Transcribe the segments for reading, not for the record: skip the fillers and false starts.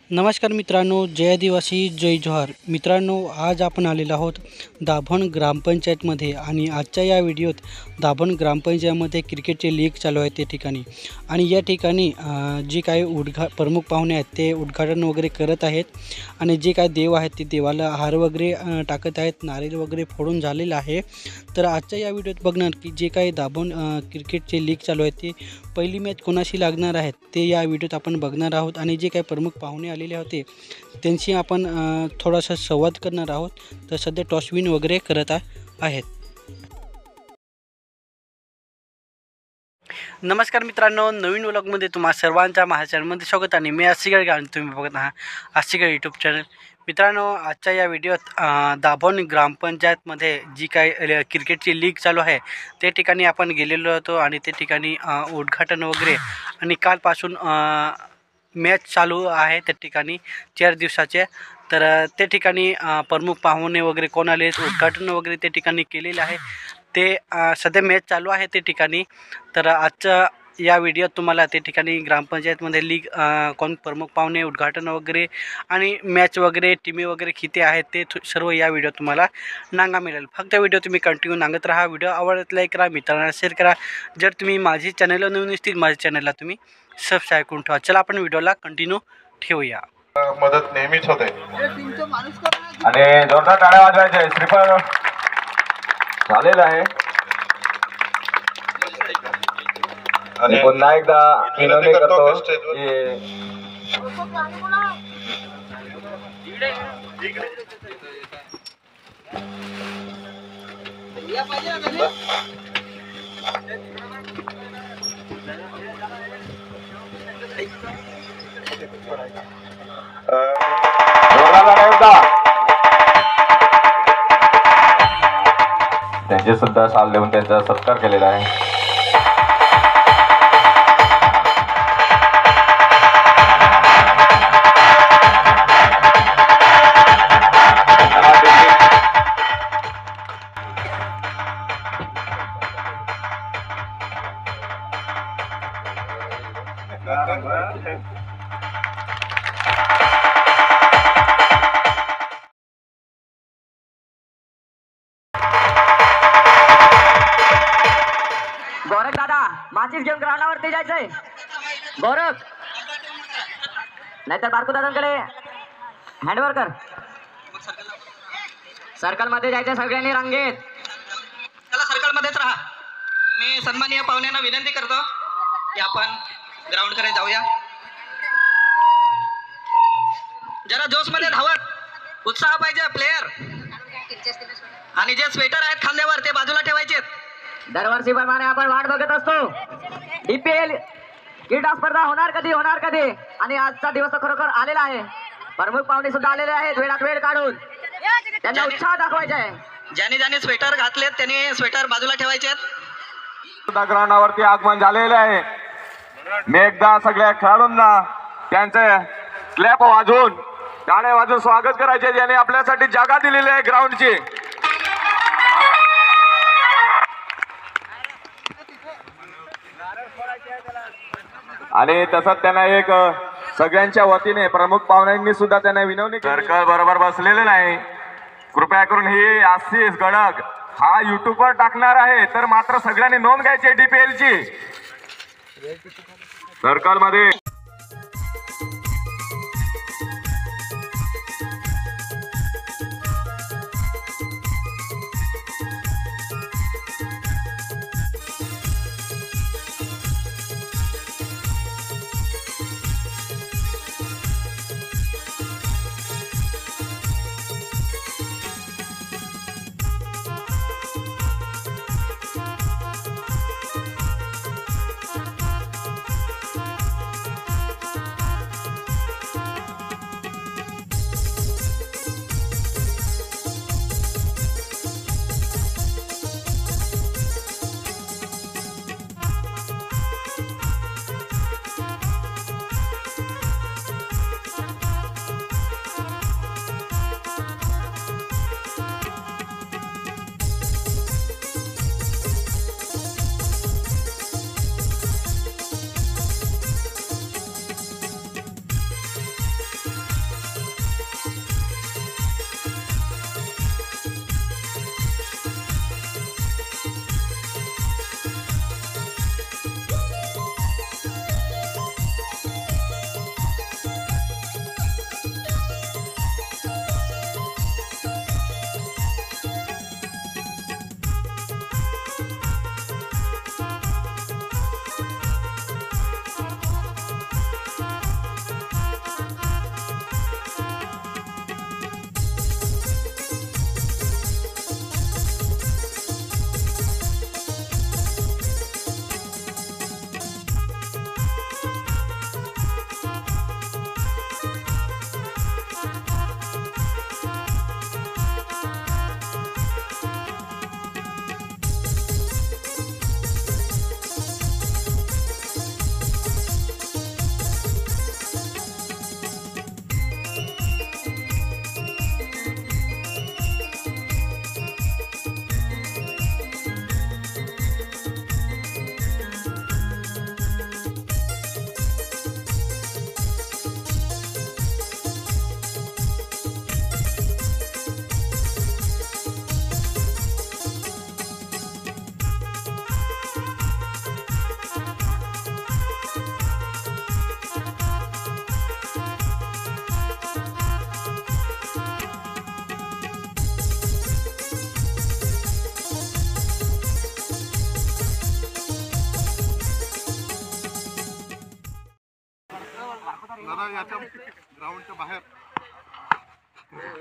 नमस्कार मित्रांनो, जय आदिवासी जय जोहार. मित्रांनो, आज आपण आलेलो आहोत दाभण ग्रामपंचायतमध्ये आणि आजच्या या व्हिडिओत दाभण ग्रामपंचायतमध्ये क्रिकेटचे लीग चालू आहे ते ठिकाणी. आणि या ठिकाणी जी काही प्रमुख पाहुणे आहेत ते उद्घाटन वगैरे करत आहेत आणि जे काही देव आहेत ते देवाला हार वगैरे टाकत आहेत. नारळ वगैरे फोडून झालेलं आहे. तर आजच्या या व्हिडिओत बघणार की जे काही दाभण क्रिकेटचे लीग चालू आहेत ते पहिली मॅच कोणाशी लागणार आहेत ते या व्हिडिओत आपण बघणार आहोत. आणि जे काही प्रमुख पाहुणे आलेले होते त्यांशी आपण थोडासा संवाद करणार आहोत. तर सध्या टॉसविन वगैरे करत आहेत. नमस्कार मित्रांनो, नवीन व्लॉगमध्ये तुम्हा सर्वांच्या माझ्या चॅनलमध्ये स्वागत. आणि मी आशिगड आणि तुम्ही बघत आहात आशिगड यूट्यूब चॅनल. मित्रांनो, आजच्या या व्हिडिओत दाभण ग्रामपंचायतमध्ये जी काही क्रिकेटची लीग चालू आहे ते ठिकाणी आपण गेलेलो होतो आणि ते ठिकाणी उद्घाटन वगैरे आणि कालपासून मॅच चालू आहे त्या ठिकाणी 4 दिवसाचे. तर ते ठिकाणी प्रमुख पाहुणे वगैरे कोण आले, उद्घाटन वगैरे ते ठिकाणी केलेले आहे. ते सध्या मॅच चालू आहे ते ठिकाणी. तर आजच्या या व्हिडिओत तुम्हाला ते ठिकाणी ग्रामपंचायतमध्ये लीग कोण प्रमुख पाहुणे, उद्घाटन वगैरे आणि मॅच वगैरे टीमी वगैरे किती आहेत ते सर्व या व्हिडिओत तुम्हाला नांगा मिळेल. फक्त व्हिडिओ तुम्ही कंटिन्यू नांगत राहा. व्हिडिओ आवडत लाईक करा, मित्रांना शेअर करा. जर तुम्ही माझी चॅनलला नवीन असतील माझ्या चॅनलला तुम्ही सबस्क्राईब करून ठेवा. चला आपण व्हिडिओला कंटिन्यू ठेवूया. मदत नेहमीच होते आणि जोरदार टाळ्या वाजवायच्या. श्रीफळ झालेलं आहे आणि पुन्हा एकदा विनवणी करतो की त्यांचे सुद्धा साल देऊन त्यांचा सत्कार केलेला आहे. गोरख दादा, माचीस घेऊन ग्राउंडावरती जायचंय. गोरख, नाहीतर बारकू दादांकडे हँडओव्हर कर. सर्कल मध्ये जायचं सगळ्यांनी रांगेत. चला, सर्कल मध्येच राहा. मी सन्माननीय पाहुण्यांना विनंती करतो की आपण ग्राउंड कडे जाऊया. जरा जोश मध्ये धावत उत्साह पाहिजे प्लेयर. आणि जे स्वेटर आहेत खांद्यावर ते बाजूला ठेवायचे. दरवर्षी प्रमाणे आपण वाट बघत असतो. DPL क्रीडा स्पर्धा होणार कधी आणि आजचा दिवस खरोखर आलेला आहे. प्रमुख पाहुणे सुद्धा आलेले आहेत वेळात वेळ काढून. त्यांना उत्साह दाखवायचा आहे. ज्याने स्वेटर घातलेत त्यांनी स्वेटर बाजूला ठेवायचे. ग्राउंडावरती आगमन झालेलं आहे. मी एकदा सगळ्या खेळाडूंना त्यांचे क्लॅप वाजवून टाळ्या वाजवून स्वागत करायचे ज्याने आपल्यासाठी जागा दिलेली आहे ग्राउंडची. आणि तसंच त्यांना एक सगळ्यांच्या वतीने प्रमुख पाहुण्यांनी सुद्धा त्यांना विनवणी केली. सर्कल बरोबर बसलेले नाही. कृपया करून ही आशिष गडक हा युट्यूबवर टाकणार आहे तर मात्र सगळ्यांनी नोंद घ्यायची DPL ची. सर्कल मध्ये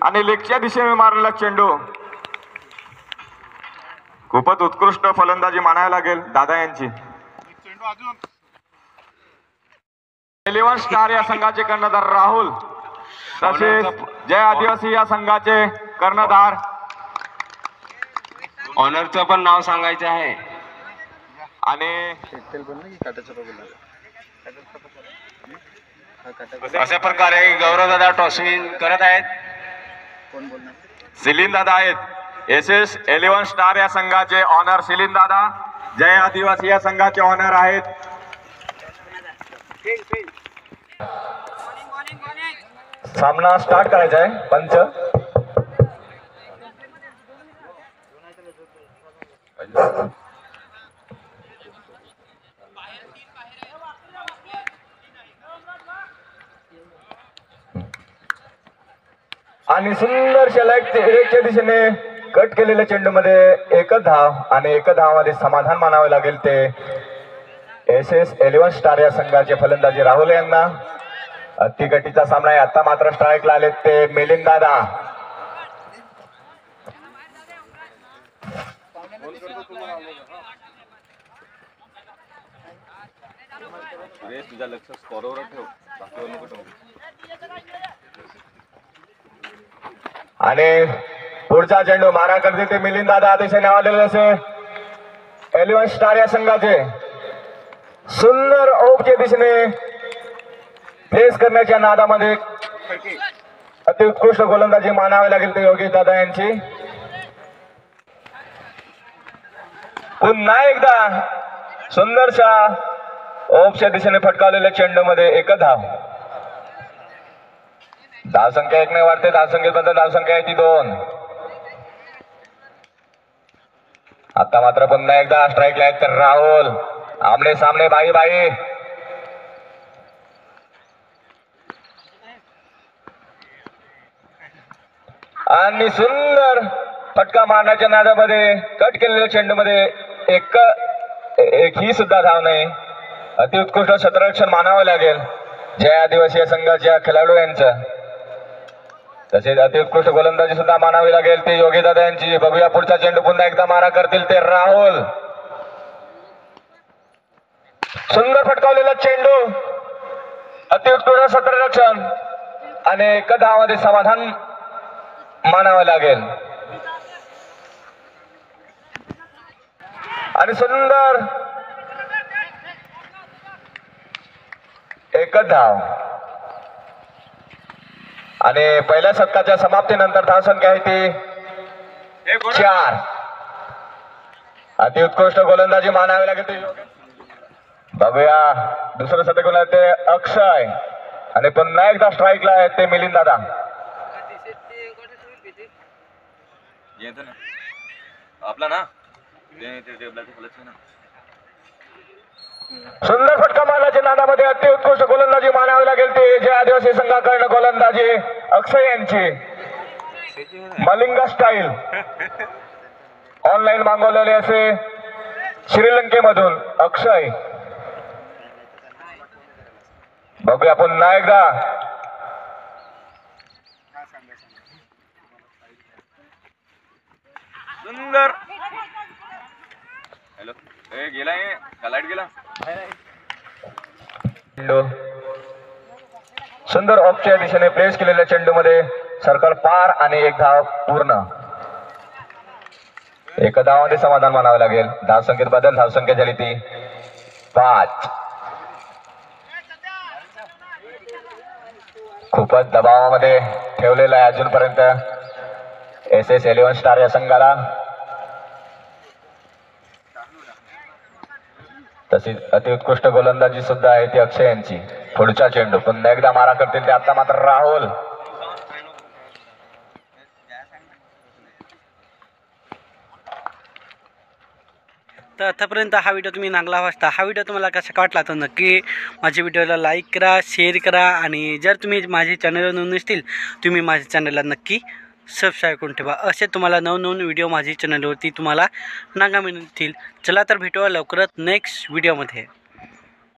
आणि लेगच्या दिशेने मारलेला चेंडू खूपच उत्कृष्ट फलंदाजी मानावी लागेल दादा यांची. 11 स्टार या संघाचे कर्णधार राहुल, तसेच जय आदिवासी या संघाचे कर्णधार ऑनरचं पण नाव सांगायचं आहे. आणि अशा प्रकारे गौरवदादा टॉसविन करत आहेत. सिलीन दादा आहेत. SS 11 स्टार या संघाचे ऑनर सिलीन दादा, जय आदिवासी या संघाचे ऑनर आहेत. सामना स्टार्ट करायचा आहे. पंच आणि सुंदर लेगच्या दिशेने कट केलेल्या चेंडूमध्ये एकच धाव आणि एकच धावामध्ये समाधान मानावे लागेल ते SS 11 स्टार या संघाचे फलंदाजी राहुल यांना. अतिगतीचा सामना आहे. आता मात्र स्ट्राईकला आलेत ते मिलिंद दादा. तुझ्या लक्ष स्कोरवर ठेव. आणि पुढचा चेंडू मारा करते ते मिलिंद दादा अतिशय नावाजलेले असे 11 स्टार या संघाचे. सुंदर ओपच्या दिशेने फेस करण्याच्या नादामध्ये अतिउत्कृष्ट गोलंदाजी मानावी लागेल ते योगेश दादा यांची. पुन्हा एकदा सुंदरशा ओपच्या दिशेने फटकावलेल्या चेंडूमध्ये एकच धाव. धावसंख्या 1 ने वाढते. धावसंख्येबद्दल धावसंख्या आहे ती 2. आता मात्र पुन्हा एकदा स्ट्राईकला आहेत तर राहुल. आमने सामने बाई बाई. आणि सुंदर फटका मारण्याच्या नादामध्ये कट केलेल्या चेंडूमध्ये एक ही सुद्धा धाव नाही. अतिउत्कृष्ट क्षेत्ररक्षण मानावं लागेल जय आदिवासी या संघाच्या खेळाडू यांचं. तसेच अतिउत्कृष्ट गोलंदाजी सुद्धा मानावी लागेल ते योगेश दादा यांची. बघूया पुढचा चेंडू पुन्हा एकदा मारा करतील ते राहुल. सुंदर फटकावलेला चेंडू, अतिउत्कृष्ट क्षेत्ररक्षण आणि एका धावामध्ये समाधान मानावं लागेल. आणि सुंदर एकच धाव. आणि पहिल्या षटकाच्या समाप्तीनंतर धावसंख्या आहे ती 4. अतिउत्कृष्ट गोलंदाजी मानावी लागेल. बघूया दुसरं शतक ते अक्षय आणि पुन्हा एकदा स्ट्राईकला आहे ते मिलिंद दादा. आपला ना सुंदर फटका मारण्याच्या नादामध्ये अतिउत्कृष्ट गोलंदाजी मानावी लागेल ते जय आदिवासी संघाकडनं गोलंदाजी अक्षय यांची. मलिंगा स्टाईल ऑनलाईन मागवलेले असे श्रीलंकेमधून अक्षय. बघूया पुन्हा एकदा सुंदर. हॅलो गेला लाईट गेला. सुंदर ऑफच्या दिशेने प्लेस केलेल्या चेंडूमध्ये सर्कल पार आणि एक धाव पूर्ण. एका धावामध्ये समाधान मानावं लागेल. धावसंख्येत बदल. धावसंख्या झाली ती 5. खूपच दबावामध्ये ठेवलेला आहे अजूनपर्यंत SS 11 स्टार या संघाला. तसेच अतिउत्कृष्ट गोलंदाजी सुद्धा आहे ती अक्षय यांची. पुढचा चेंडू पुन्हा एकदा मारा करतील ते आता मात्र राहुल. तर आतापर्यंत हा व्हिडिओ तुम्ही नांगला वाचता. हा व्हिडिओ तुम्हाला कसा वाटला तर नक्की माझ्या व्हिडिओला लाईक करा, शेअर करा आणि जर तुम्ही माझे चॅनलवर नवीन नसतील तुम्ही माझ्या चॅनलला नक्की सबस्क्राईब करून ठेवा. असे तुम्हाला नवनवीन व्हिडिओ माझ्या चॅनलवरती तुम्हाला नागा मिळतील. चला तर भेटूया लवकरच नेक्स्ट व्हिडिओमध्ये.